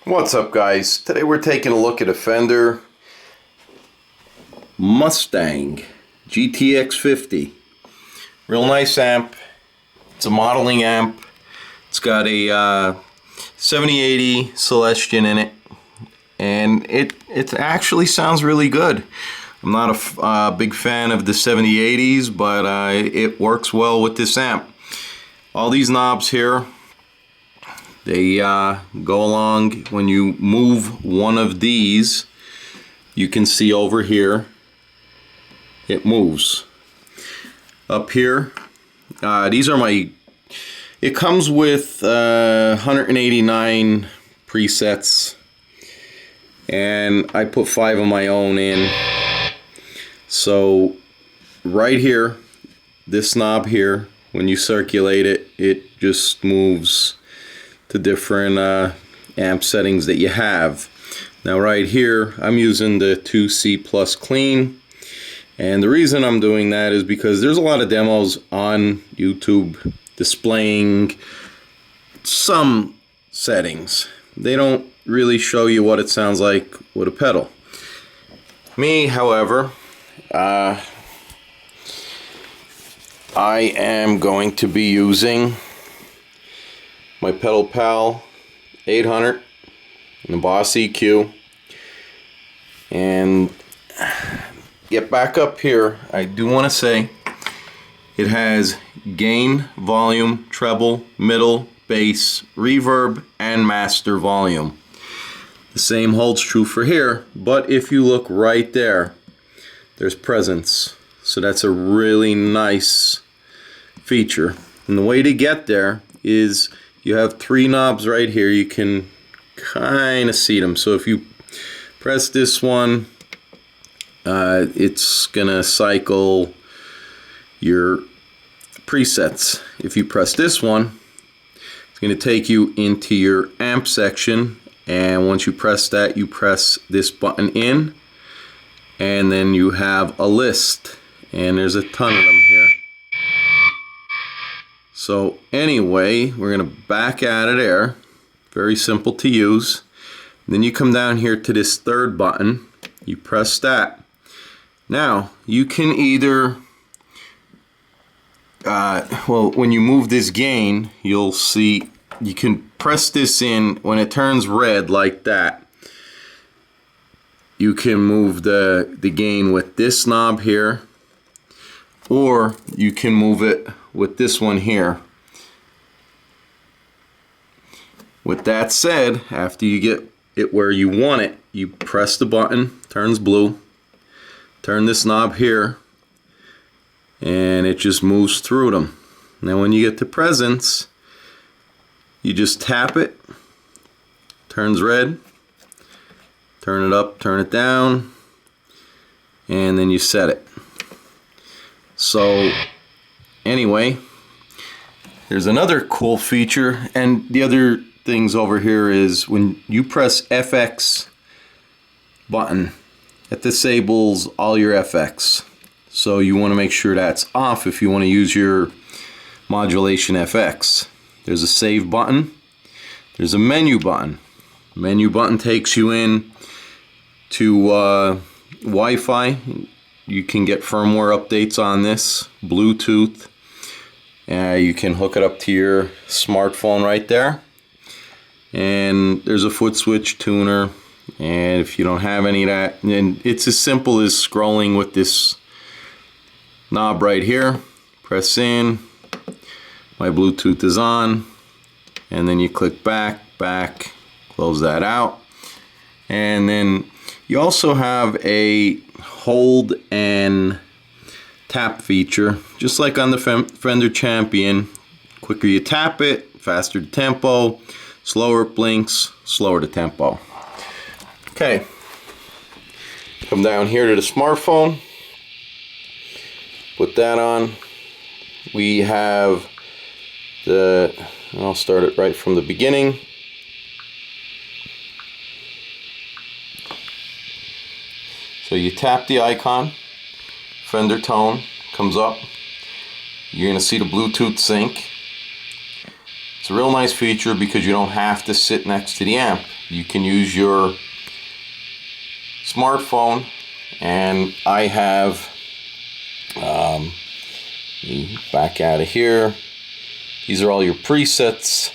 What's up, guys? Today we're taking a look at a Fender Mustang GTX 50. Real nice amp. It's a modeling amp. It's got a 7080 Celestion in it, and it actually sounds really good. I'm not a big fan of the 7080s, but it works well with this amp. All these knobs here, they go along. When you move one of these, you can see over here it moves. Up here, these are it comes with 189 presets, and I put 5 of my own in. So right here, this knob here, when you circulate it, it just moves to different amp settings that you have. Now right here, I'm using the 2C Plus Clean, and the reason I'm doing that is because there's a lot of demos on YouTube displaying some settings. They don't really show you what it sounds like with a pedal. Me, however, I am going to be using my pedal Pal800 and the Boss EQ. And get back up here, I do want to say it has gain, volume, treble, middle, bass, reverb, and master volume. The same holds true for here, but if you look right there, there's presence. So that's a really nice feature. And the way to get there is you have 3 knobs right here. You can kind of see them. So if you press this one, it's gonna cycle your presets. If you press this one, it's gonna take you into your amp section, and once you press that, you press this button in, and then you have a list, and there's a ton of them here. So anyway, we're gonna back out of there. Very simple to use. Then you come down here to this 3rd button, you press that. Now you can either well, when you move this gain, you'll see you can press this in. When it turns red like that, you can move the gain with this knob here, or you can move it with this one here. With that said, after you get it where you want it, you press the button, turns blue, turn this knob here, and it just moves through them. Now when you get to presence, you just tap it, turns red, turn it up, turn it down, and then you set it. So anyway, there's another cool feature, and the other things over here is when you press FX button, it disables all your FX. So you want to make sure that's off if you want to use your modulation FX. There's a save button. There's a menu button. Menu button takes you in to Wi-Fi. You can get firmware updates on this. Bluetooth. You can hook it up to your smartphone right there. And there's a foot switch tuner. And if you don't have any of that, and it's as simple as scrolling with this knob right here. Press in. My Bluetooth is on. And then you click back, close that out. And then you also have a hold and tap feature, just like on the Fender Champion. Quicker you tap it, faster the tempo. Slower it blinks, slower the tempo. Okay, come down here to the smartphone, put that on. We have I'll start it right from the beginning. So you tap the icon, Fender tone comes up. You're going to see the Bluetooth sync. It's a real nice feature because you don't have to sit next to the amp. you can use your smartphone, and I have back out of here. These are all your presets.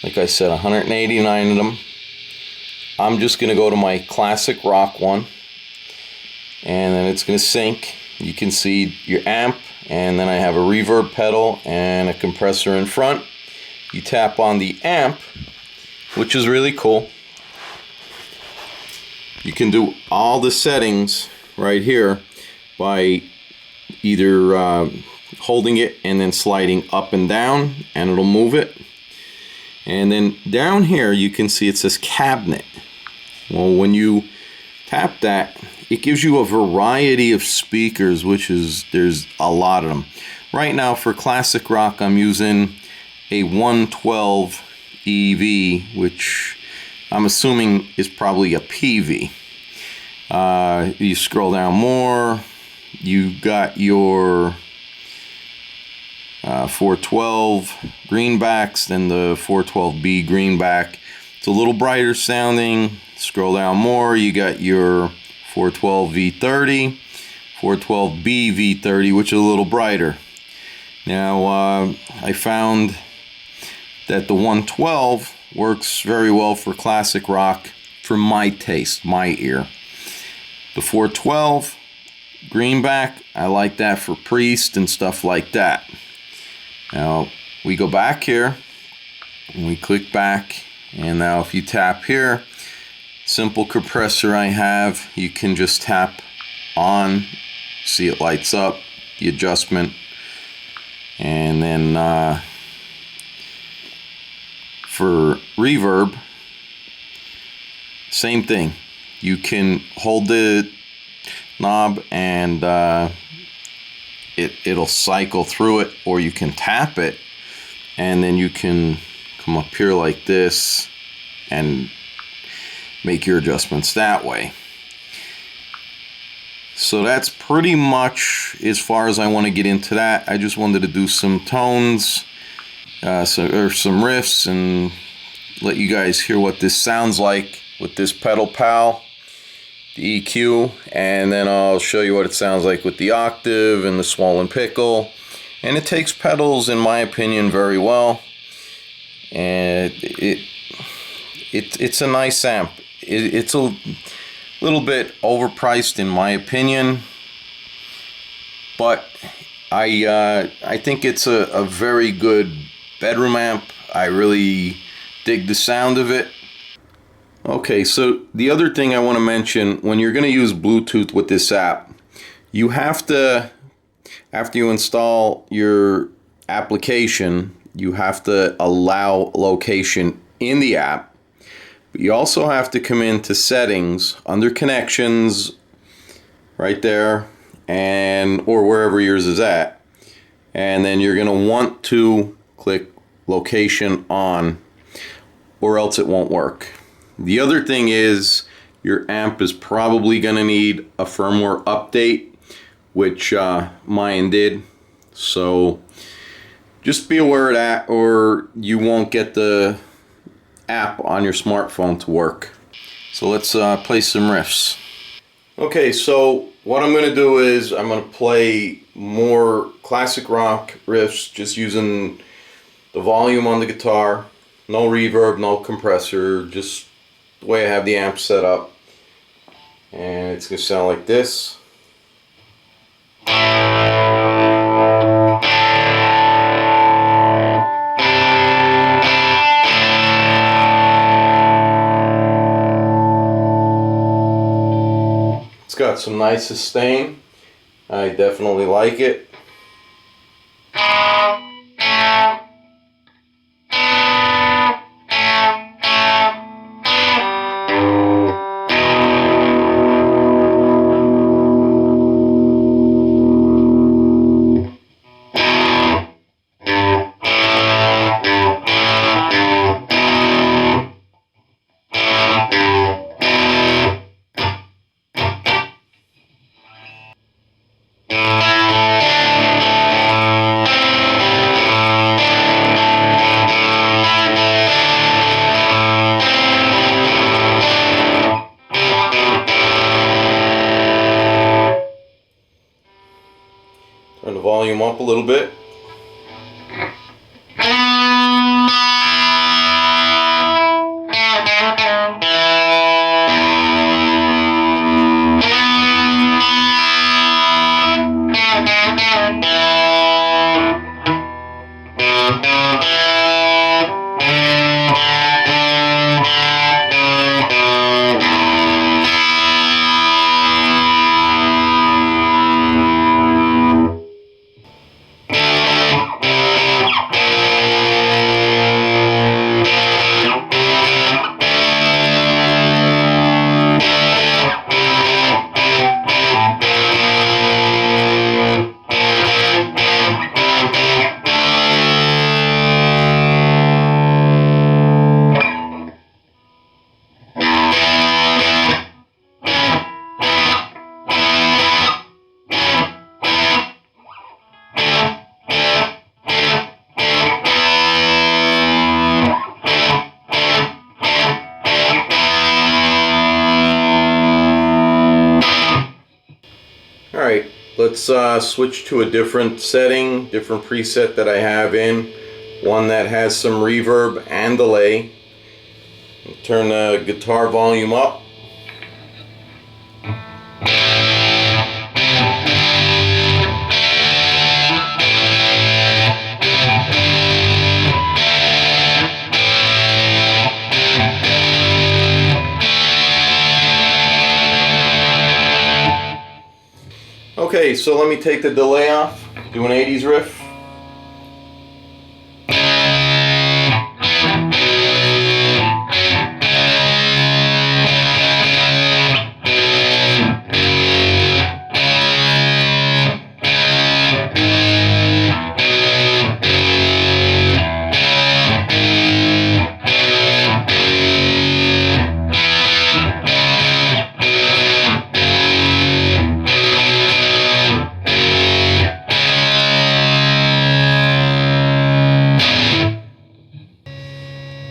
Like I said, 189 of them. I'm just going to go to my classic rock one, and then it's going to sync. You can see your amp, and then I have a reverb pedal and a compressor in front. You tap on the amp, which is really cool. You can do all the settings right here by either holding it and then sliding up and down, and it'll move it. And then down here you can see it says cabinet. Well, when you tap that, it gives you a variety of speakers, which is, there's a lot of them. Right now for classic rock, I'm using a 112 EV, which I'm assuming is probably a PV. You scroll down more, you got your 412 greenbacks, then the 412B greenback. It's a little brighter sounding. Scroll down more, you got your 412 V30, 412B V30, which is a little brighter. Now, I found that the 112 works very well for classic rock for my taste, my ear. The 412 greenback, I like that for Priest and stuff like that. Now, we go back here, and we click back, and now if you tap here, simple compressor I have, you can just tap on, see it lights up, the adjustment, and then for reverb, same thing. You can hold the knob and it'll cycle through it, or you can tap it and then you can come up here like this and make your adjustments that way. So that's pretty much as far as I want to get into that. I just wanted to do some tones, or some riffs, and let you guys hear what this sounds like with this pedal pal, the EQ, and then I'll show you what it sounds like with the octave and the swollen pickle. And it takes pedals, in my opinion, very well, and it's a nice amp. It's a little bit overpriced in my opinion, but I think it's a very good bedroom amp. I really dig the sound of it. Okay, so the other thing I want to mention, when you're going to use Bluetooth with this app, you have to, after you install your application, you have to allow location in the app. But you also have to come into settings under connections right there, and or wherever yours is at, and then you're going to want to click location on, or else it won't work. The other thing is your amp is probably going to need a firmware update, which mine did. So just be aware of that, or you won't get the app on your smartphone to work. So let's play some riffs. Okay, so what I'm going to do is I'm going to play more classic rock riffs, just using the volume on the guitar, no reverb, no compressor, just the way I have the amp set up. And it's going to sound like this. It's got some nice sustain. I definitely like it. volume up a little bit. Alright, let's switch to a different setting, different preset that I have in. One that has some reverb and delay. Turn the guitar volume up. Okay, so let me take the delay off, do an 80s riff.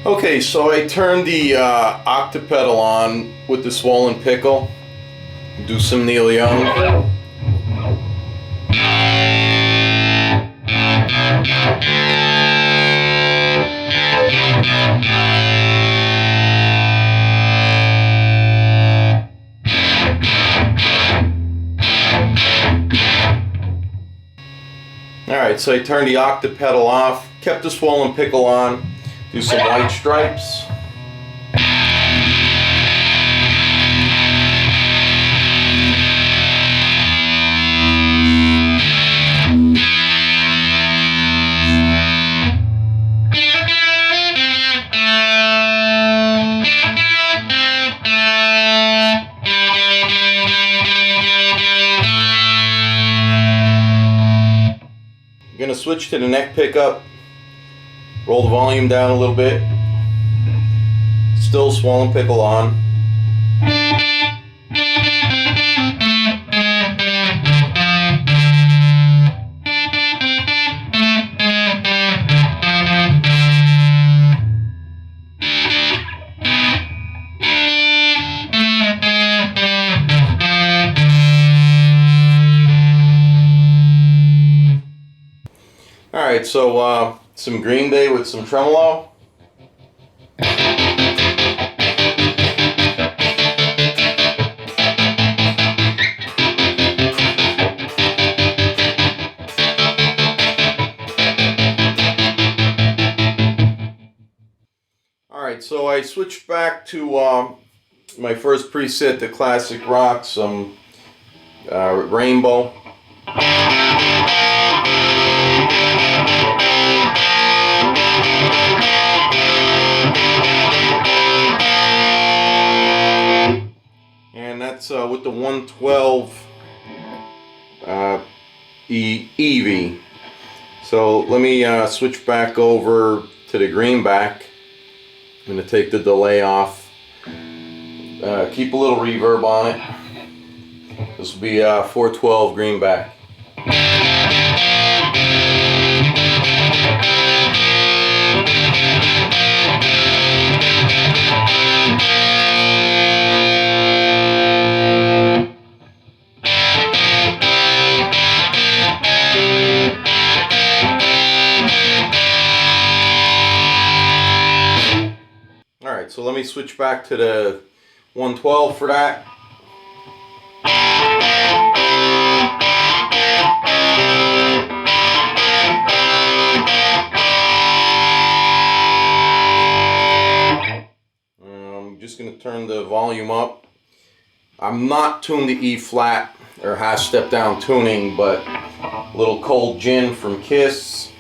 Okay, so I turned the octave pedal on with the swollen pickle. Do some Neil Young. Alright, so I turned the octave pedal off, kept the swollen pickle on. Do some White Stripes. I'm going to switch to the neck pickup. Roll the volume down a little bit. Still swollen pickle on. Alright, so some Green Day with some tremolo. Alright, so I switched back to my first preset, the classic rock, some Rainbow. And that's with the 112 EV. So let me switch back over to the greenback. I'm going to take the delay off. Keep a little reverb on it. This will be 412 greenback. me switch back to the 112 for that. I'm just going to turn the volume up. I'm not tuned to E flat or half step down tuning, but a little cold gin from Kiss.